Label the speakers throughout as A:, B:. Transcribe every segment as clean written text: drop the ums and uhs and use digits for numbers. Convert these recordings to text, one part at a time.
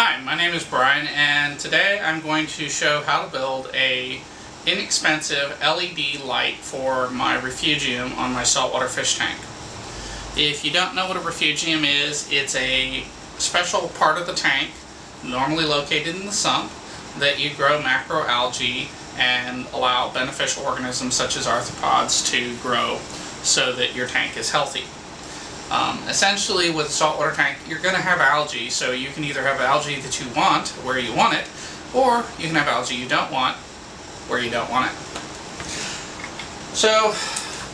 A: Hi, my name is Brian, and today I'm going to show how to build a inexpensive LED light for my Refugium on my saltwater fish tank. If you don't know what a Refugium is, it's a special part of the tank, normally located in the sump, that you grow macroalgae and allow beneficial organisms such as arthropods to grow so that your tank is healthy. Essentially, with a saltwater tank, you're going to have algae, so you can either have algae that you want where you want it, or you can have algae you don't want where you don't want it. So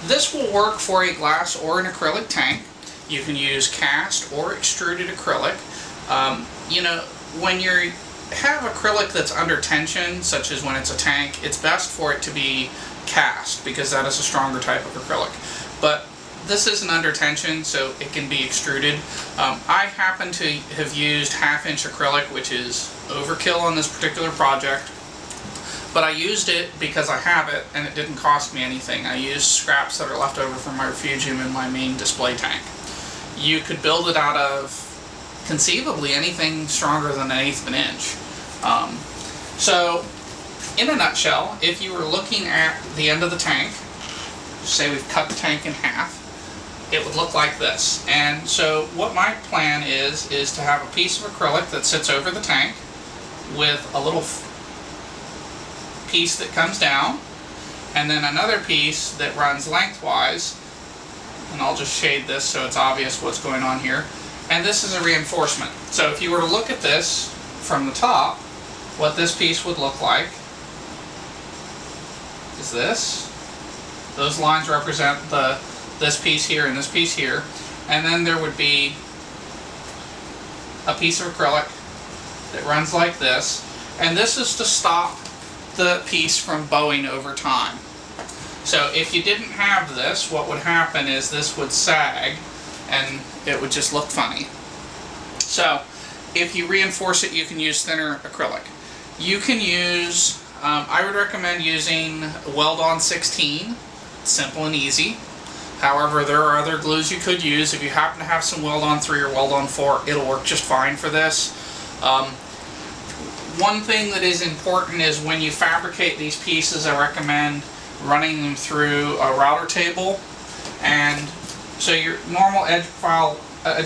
A: this will work for a glass or an acrylic tank. You can use cast or extruded acrylic. When you have acrylic that's under tension, such as when it's a tank, it's best for it to be cast because that is a stronger type of acrylic. But this isn't under tension, so it can be extruded. I happen to have used 1/2-inch acrylic, which is overkill on this particular project, but I used it because I have it and it didn't cost me anything. I used scraps that are left over from my Refugium in my main display tank. You could build it out of conceivably anything stronger than 1/8 of an inch. So in a nutshell, if you were looking at the end of the tank, say we've cut the tank in half, it would look like this. And so what my plan is to have a piece of acrylic that sits over the tank with a little piece that comes down, and then another piece that runs lengthwise, and I'll just shade this so it's obvious what's going on here. And this is a reinforcement. So if you were to look at this from the top, what this piece would look like is this. Those lines represent this piece here and this piece here, and then there would be a piece of acrylic that runs like this, and this is to stop the piece from bowing over time. So if you didn't have this, what would happen is this would sag and it would just look funny. So if you reinforce it, you can use thinner acrylic. You can use, I would recommend using Weld-On 16. It's simple and easy. However, there are other glues you could use. If you happen to have some Weld-On 3 or Weld-On 4, it'll work just fine for this. One thing that is important is when you fabricate these pieces, I recommend running them through a router table. And so your normal edge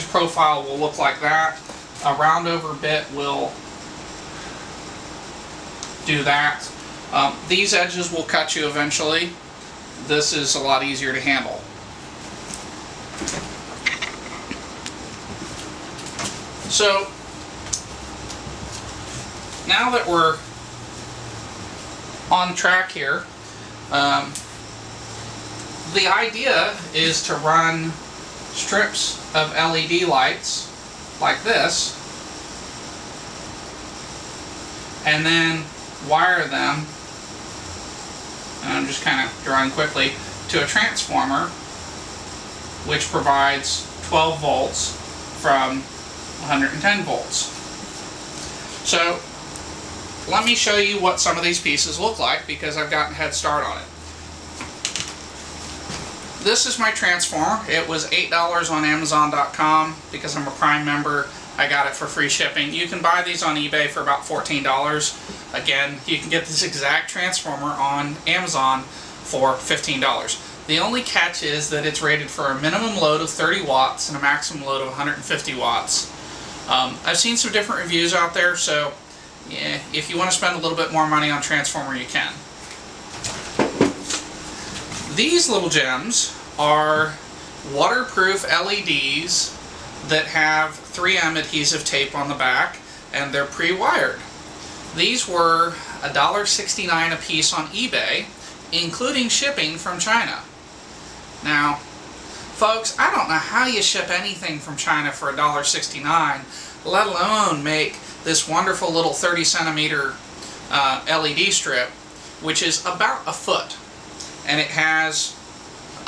A: profile will look like that. A round over bit will do that. These edges will cut you eventually. This is a lot easier to handle. So now that we're on track here, the idea is to run strips of LED lights like this and then wire them, and I'm just kind of drawing quickly, to a transformer which provides 12 volts from 110 volts. So let me show you what some of these pieces look like because I've gotten a head start on it. This is my transformer. It was $8 on Amazon.com. Because I'm a Prime member, I got it for free shipping. You can buy these on eBay for about $14. Again, you can get this exact transformer on Amazon for $15. The only catch is that it's rated for a minimum load of 30 watts and a maximum load of 150 watts. I've seen some different reviews out there, so yeah, if you want to spend a little bit more money on transformer, you can. These little gems are waterproof LEDs that have 3M adhesive tape on the back, and they're pre-wired. These were $1.69 a piece on eBay, including shipping from China. Now, folks, I don't know how you ship anything from China for $1.69, let alone make this wonderful little 30 centimeter LED strip, which is about a foot. And it has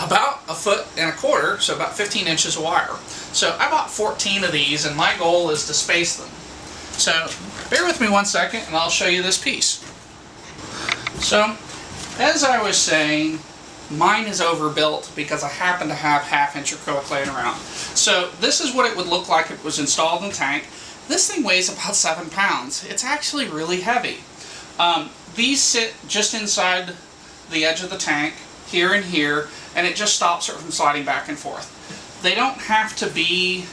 A: about 1.25 feet, so about 15 inches of wire. So I bought 14 of these, and my goal is to space them. So bear with me one second and I'll show you this piece. So as I was saying, mine is overbuilt because I happen to have 1/2 inch acrylic laying around. So this is what it would look like if it was installed in the tank. This thing weighs about 7 pounds. It's actually really heavy. These sit just inside the edge of the tank, here and here, and it just stops it from sliding back and forth. They don't have to be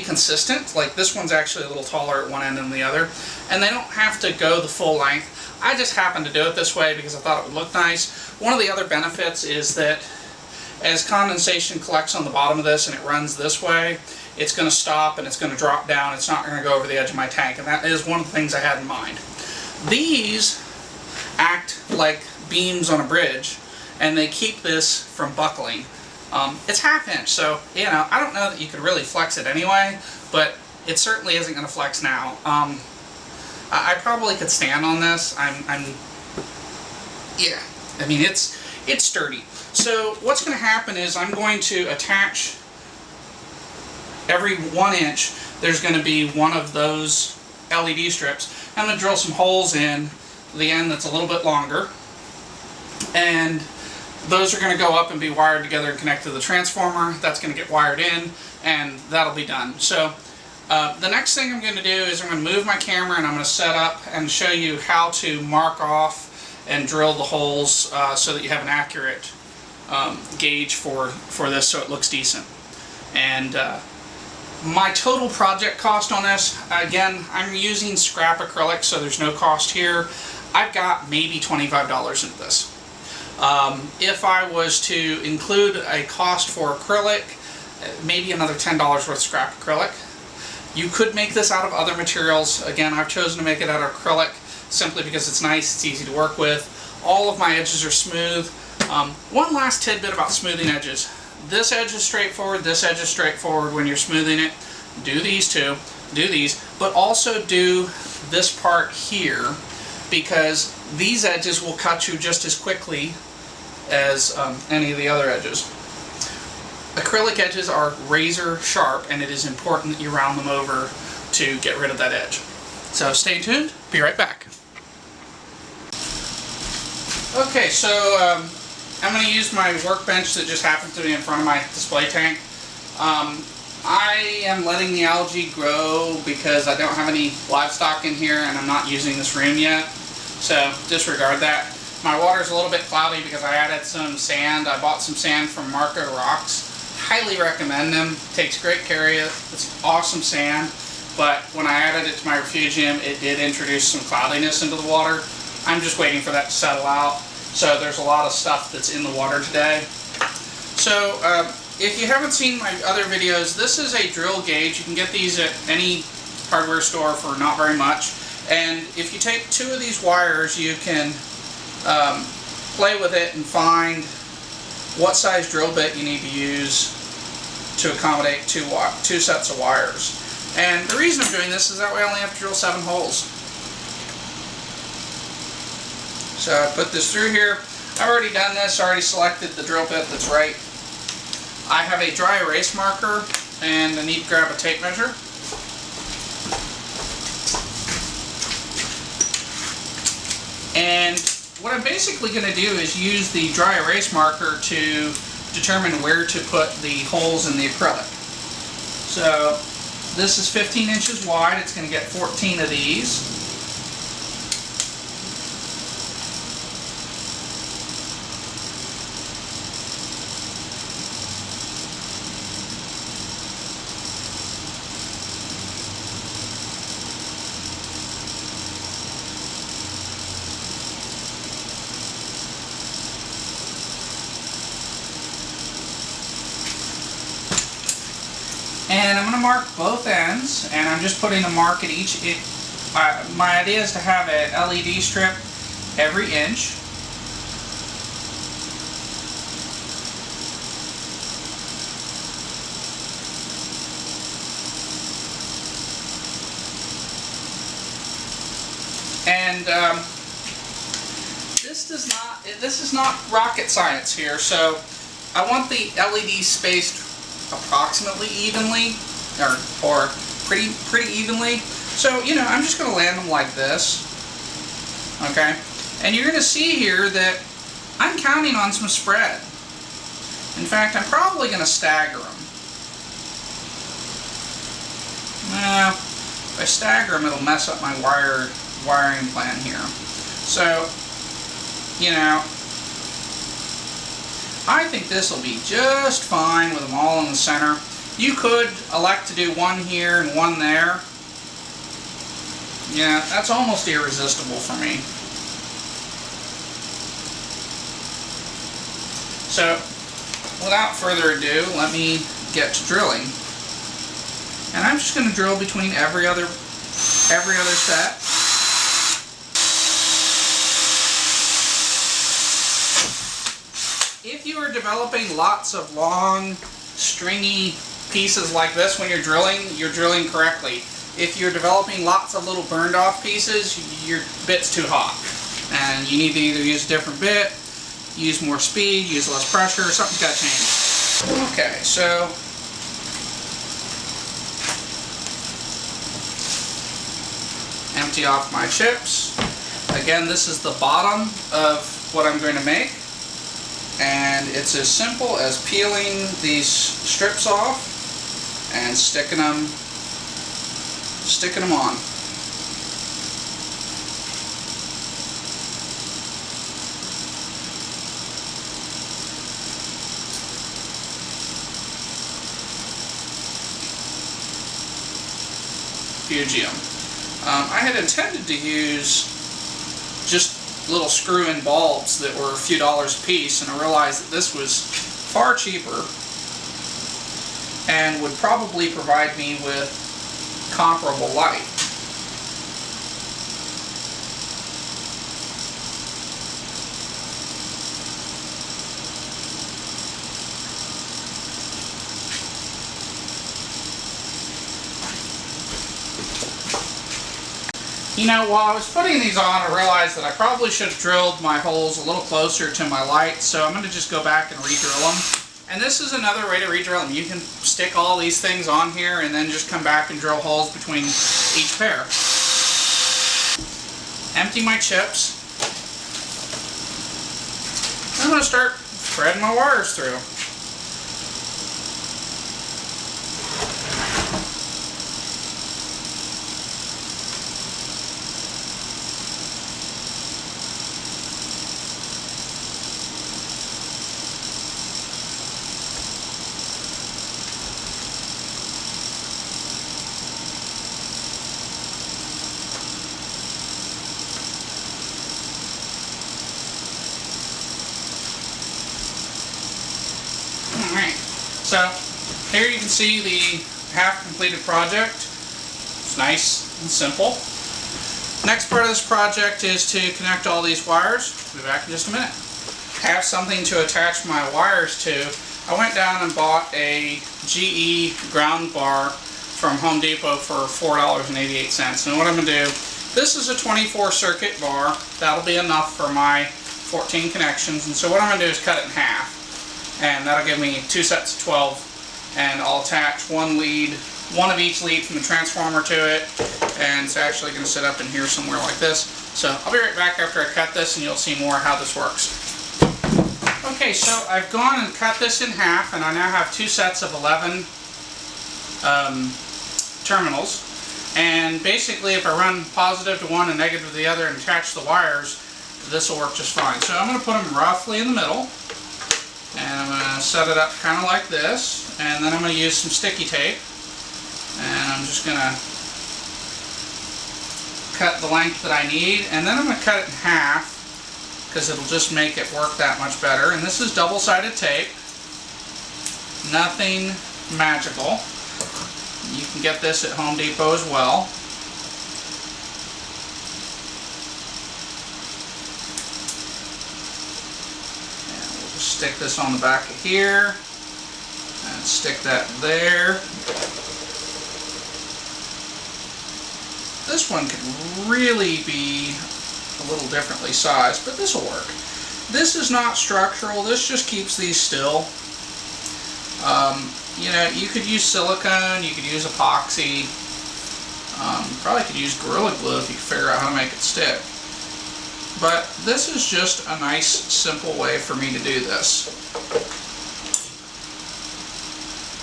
A: consistent. Like this one's actually a little taller at one end than the other, and they don't have to go the full length. I just happened to do it this way because I thought it would look nice. One of the other benefits is that as condensation collects on the bottom of this and it runs this way, it's going to stop and it's going to drop down. It's not going to go over the edge of my tank, and that is one of the things I had in mind. These act like beams on a bridge, and they keep this from buckling. It's 1/2 inch, so you know, I don't know that you could really flex it anyway, but it certainly isn't going to flex now. I probably could stand on this. Yeah, I mean it's sturdy. So what's going to happen is I'm going to attach every 1 inch. There's going to be one of those LED strips. I'm going to drill some holes in the end that's a little bit longer, and those are going to go up and be wired together and connect to the transformer. That's going to get wired in, and that'll be done. So the next thing I'm going to do is I'm going to move my camera, and I'm going to set up and show you how to mark off and drill the holes so that you have an accurate gauge for this, so it looks decent. And my total project cost on this, again, I'm using scrap acrylic, so there's no cost here. I've got maybe $25 into this. If I was to include a cost for acrylic, maybe another $10 worth of scrap acrylic. You could make this out of other materials. Again, I've chosen to make it out of acrylic simply because it's nice, it's easy to work with. All of my edges are smooth. One last tidbit about smoothing edges. This edge is straightforward, this edge is straightforward when you're smoothing it. Do these two, do these, but also do this part here, because these edges will cut you just as quickly as any of the other edges. Acrylic edges are razor sharp, and it is important that you round them over to get rid of that edge. So stay tuned, be right back. Okay, so I'm going to use my workbench that just happened to be in front of my display tank. I am letting the algae grow because I don't have any livestock in here and I'm not using this room yet, so disregard that. My water's a little bit cloudy because I added some sand. I bought some sand from Marco Rocks. Highly recommend them. Takes great care of you. It's awesome sand, but when I added it to my Refugium, it did introduce some cloudiness into the water. I'm just waiting for that to settle out. So there's a lot of stuff that's in the water today. So if you haven't seen my other videos, this is a drill gauge. You can get these at any hardware store for not very much. And if you take 2 of these wires, you can play with it and find what size drill bit you need to use to accommodate two sets of wires. And the reason I'm doing this is that way I only have to drill 7 holes. So I put this through here. I've already done this, already selected the drill bit that's right. I have a dry erase marker, and I need to grab a tape measure. And what I'm basically going to do is use the dry erase marker to determine where to put the holes in the acrylic. So this is 15 inches wide. It's going to get 14 of these. And I'm going to mark both ends, and I'm just putting a mark at each. My idea is to have an LED strip every inch. And this is not rocket science here. So I want the LED spaced approximately evenly, or pretty evenly. So, you know, I'm just going to land them like this. Okay? And you're going to see here that I'm counting on some spread. In fact, I'm probably going to stagger them. stagger them, it'll mess up my wiring plan here. So, you know, I think this will be just fine with them all in the center. You could elect to do one here and one there. Yeah, that's almost irresistible for me. So, without further ado, let me get to drilling. And I'm just going to drill between every other set. If you are developing lots of long, stringy pieces like this when you're drilling correctly. If you're developing lots of little burned off pieces, your bit's too hot. And you need to either use a different bit, use more speed, use less pressure, something's got to change. Okay, so empty off my chips. Again, this is the bottom of what I'm going to make. And it's as simple as peeling these strips off and sticking them on. Refugium. I had intended to use just little screw-in bulbs that were a few dollars a piece, and I realized that this was far cheaper and would probably provide me with comparable light. You know, while I was putting these on, I realized that I probably should have drilled my holes a little closer to my light, so I'm going to just go back and re-drill them. And this is another way to re-drill them. You can stick all these things on here and then just come back and drill holes between each pair. Empty my chips. I'm going to start threading my wires through. So here you can see the half-completed project. It's nice and simple. Next part of this project is to connect all these wires. I'll be back in just a minute. I have something to attach my wires to. I went down and bought a GE ground bar from Home Depot for $4.88. And what I'm going to do, this is a 24 circuit bar. That'll be enough for my 14 connections. And so what I'm going to do is cut it in half. And that'll give me 2 sets of 12, and I'll attach one of each lead from the transformer to it, and it's actually going to sit up in here somewhere like this. So I'll be right back after I cut this, and you'll see more how this works. Okay, so I've gone and cut this in half, and I now have 2 sets of 11 terminals. And basically, if I run positive to one and negative to the other and attach the wires, this will work just fine. So I'm going to put them roughly in the middle. And I'm going to set it up kind of like this, and then I'm going to use some sticky tape, and I'm just going to cut the length that I need, and then I'm going to cut it in half because it'll just make it work that much better. And this is double-sided tape, nothing magical. You can get this at Home Depot as well. Stick this on the back of here, and stick that there. This one could really be a little differently sized, but this will work. This is not structural, this just keeps these still. You know, you could use silicone, you could use epoxy, probably could use Gorilla Glue if you can figure out how to make it stick. But this is just a nice, simple way for me to do this.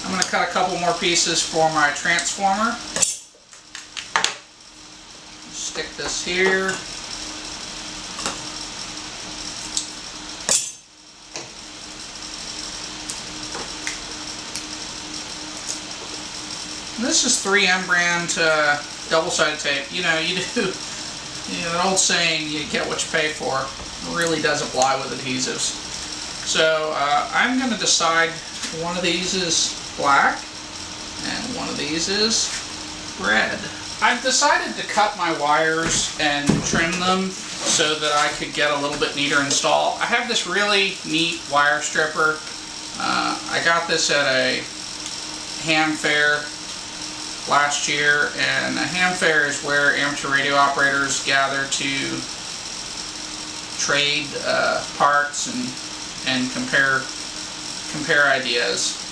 A: I'm going to cut a couple more pieces for my transformer. Stick this here. This is 3M brand double-sided tape. You know, an old saying, you get what you pay for, really does apply with adhesives. So I'm going to decide one of these is black and one of these is red. I've decided to cut my wires and trim them so that I could get a little bit neater install. I have this really neat wire stripper. I got this at a ham fair last year, and a ham fair is where amateur radio operators gather to trade parts and compare ideas.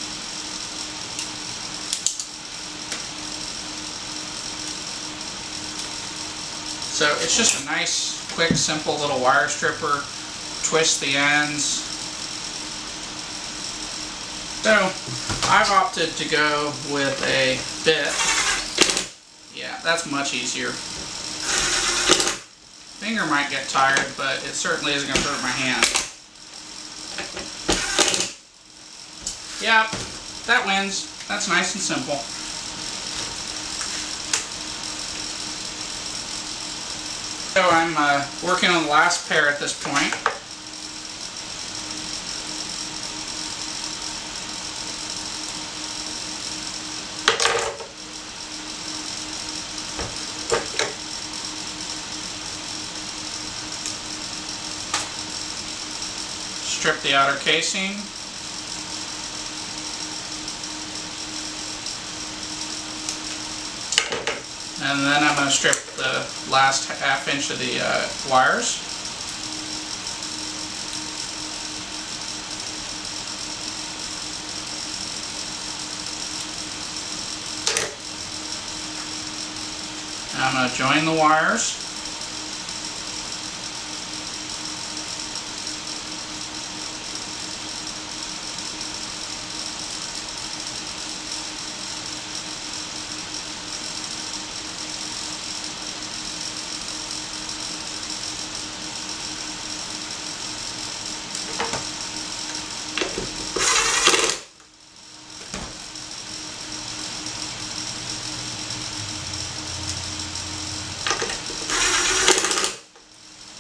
A: So it's just a nice, quick, simple little wire stripper. Twist the ends. So I've opted to go with a bit. Yeah, that's much easier. Finger might get tired, but it certainly isn't going to hurt my hand. Yep, that wins. That's nice and simple. So I'm working on the last pair at this point. Strip the outer casing. And then I'm going to strip the last half inch of the wires. Now I'm going to join the wires.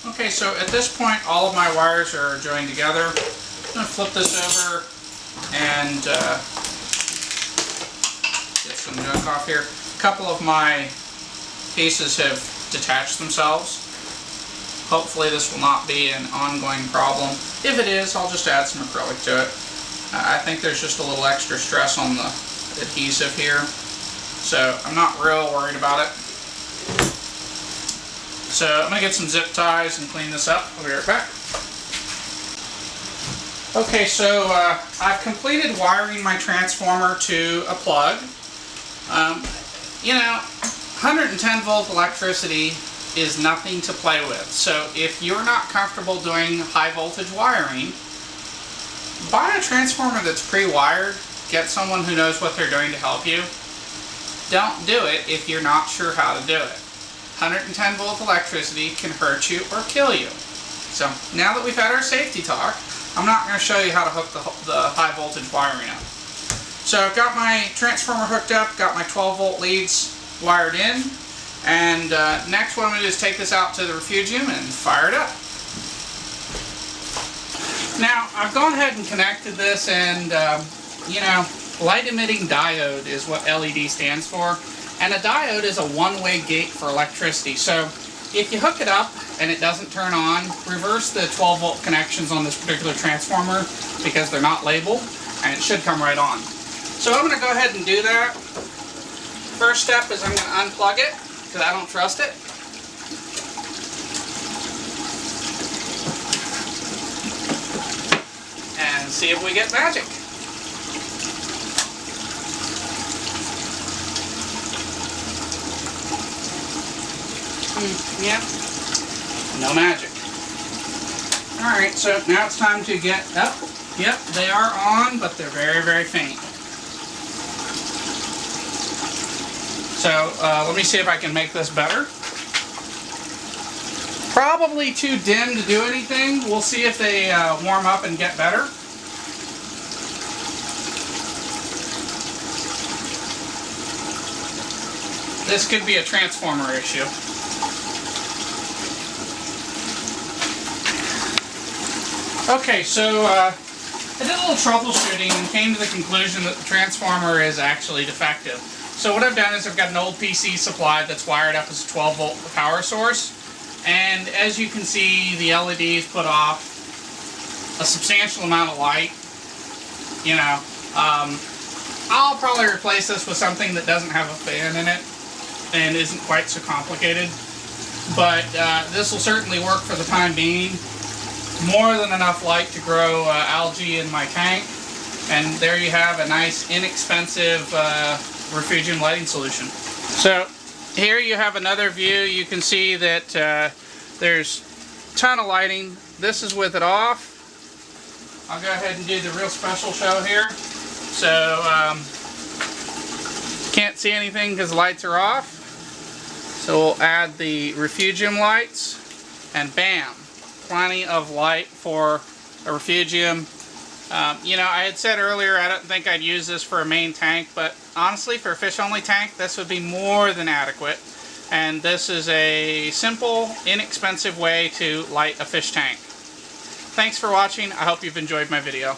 A: Okay, so at this point all of my wires are joined together. I'm going to flip this over and get some junk off here. A couple of my pieces have detached themselves. Hopefully this will not be an ongoing problem. If it is, I'll just add some acrylic to it. I think there's just a little extra stress on the adhesive here, so I'm not real worried about it. So I'm going to get some zip ties and clean this up. I'll be right back. Okay, so I've completed wiring my transformer to a plug. You know, 110 volt electricity is nothing to play with. So if you're not comfortable doing high voltage wiring, buy a transformer that's pre-wired. Get someone who knows what they're doing to help you. Don't do it if you're not sure how to do it. 110 volt electricity can hurt you or kill you. So now that we've had our safety talk, I'm not going to show you how to hook the high voltage wiring up. So I've got my transformer hooked up, got my 12 volt leads wired in, and next what I'm going to do is take this out to the Refugium and fire it up. Now I've gone ahead and connected this, and you know, light emitting diode is what LED stands for. And a diode is a one-way gate for electricity. So if you hook it up and it doesn't turn on, reverse the 12 volt connections on this particular transformer because they're not labeled, and it should come right on. So I'm going to go ahead and do that. First step is I'm going to unplug it because I don't trust it. And see if we get magic. Yeah, no magic. Alright, so now it's time to get up. Yep, they are on, but they're very, very faint. So let me see if I can make this better. Probably too dim to do anything. We'll see if they warm up and get better. This could be a transformer issue. Okay, so I did a little troubleshooting and came to the conclusion that the transformer is actually defective. So what I've done is I've got an old PC supply that's wired up as a 12-volt power source. And as you can see, the LEDs put off a substantial amount of light. You know, I'll probably replace this with something that doesn't have a fan in it and isn't quite so complicated. But this will certainly work for the time being. More than enough light to grow algae in my tank. And there you have a nice, inexpensive Refugium lighting solution. So here you have another view. You can see that there's a ton of lighting. This is with it off. I'll go ahead and do the real special show here. So can't see anything because the lights are off. So we'll add the Refugium lights and bam, plenty of light for a Refugium. You know, I had said earlier I don't think I'd use this for a main tank, but honestly for a fish-only tank this would be more than adequate. And this is a simple, inexpensive way to light a fish tank. Thanks for watching. I hope you've enjoyed my video.